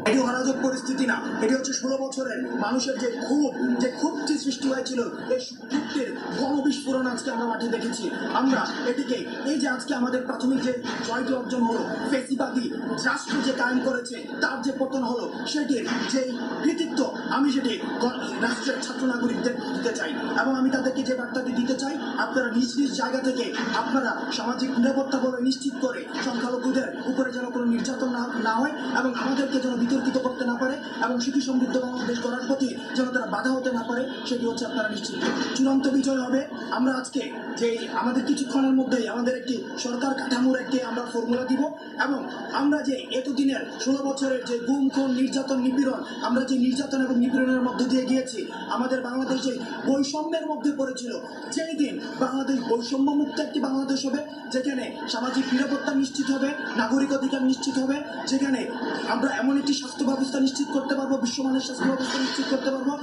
এটি অরাজক পরিস্থিতি না, এটি হচ্ছে 16 বছরের মানুষের যে ক্ষোভটি সৃষ্টি হয়েছিল, এই ক্ষোভটির গণবিস্ফোরণ আজকে আমরা মাঠে দেখেছি। আমরা এটিকে এই যে আজকে আমাদের প্রাথমিক যে জয়টি অর্জন হলো, ফেসিবাদী রাষ্ট্র যে কায়েম করেছে তার যে পতন হলো, সেটির যে কৃতিত্ব আমি সেটি রাষ্ট্রের ছাত্র নাগরিকদের দিতে চাই। এবং আমি তাদেরকে যে বার্তাটি দিতে চাই, আপনারা নিজ নিজ জায়গা থেকে আপনারা সামাজিক নিরাপত্তা বলে নিশ্চিত করে সংখ্যালঘুদের উপরে যেন কোনো নির্যাতন না হয় এবং আমাদেরকে যেন বিতর্কিত করতে না পারে এবং সুখী সমৃদ্ধ বাংলাদেশ গড়ার প্রতি যেন তারা বাধা হতে না পারে, সেটি হচ্ছে আপনারা নিশ্চিত। চূড়ান্ত বিজয় হবে। আমরা আজকে যে আমাদের কিছুক্ষণের মধ্যেই আমাদের একটি সরকার কাঠামোর একটি আমরা ফর্মুলা দিব এবং আমরা যে এতদিনের 16 বছরের যে গুম খুন নির্যাতন নিপীড়ন, আমরা যে নির্যাতন এবং নিপীড়নের মধ্য দিয়ে গিয়েছি, আমাদের বাংলাদেশ যে বৈষম্যের মধ্যে পড়েছিল, যেই দিন বাংলাদেশ বৈষম্য মুক্ত একটি বাংলাদেশ হবে, যেখানে সামাজিক নিরাপত্তা নিশ্চিত হবে, নাগরিক অধিকার নিশ্চিত হবে, যেখানে আমরা এমন একটি স্বাস্থ্য ব্যবস্থা নিশ্চিত করতে পারবো, বিশ্বমানের স্বাস্থ্য ব্যবস্থা নিশ্চিত করতে পারবো,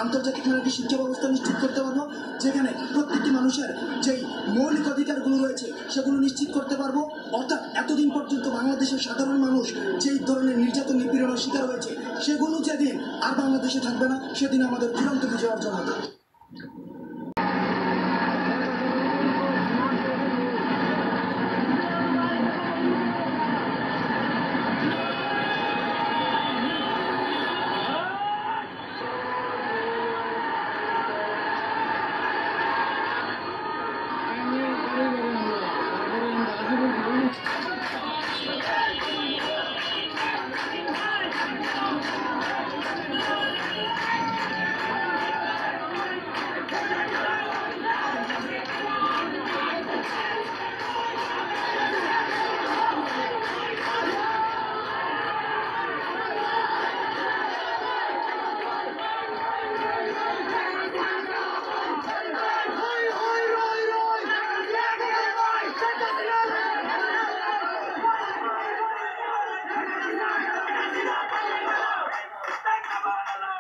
আন্তর্জাতিক মানের একটি শিক্ষা ব্যবস্থা নিশ্চিত করতে পারবো, যেখানে প্রত্যেকটি মানুষের যেই মৌলিক অধিকারগুলো রয়েছে সেগুলো নিশ্চিত করতে পারবো। অর্থাৎ এতদিন পর্যন্ত বাংলাদেশের সাধারণ মানুষ যেই ধরনের নির্যাতন নিপীড়নের শিকার হয়েছে, সেগুলো যেদিন আর বাংলাদেশে থাকবে না, সেদিন আমাদের চূড়ান্ত বিজয় অর্জন হবে।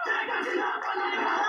Take us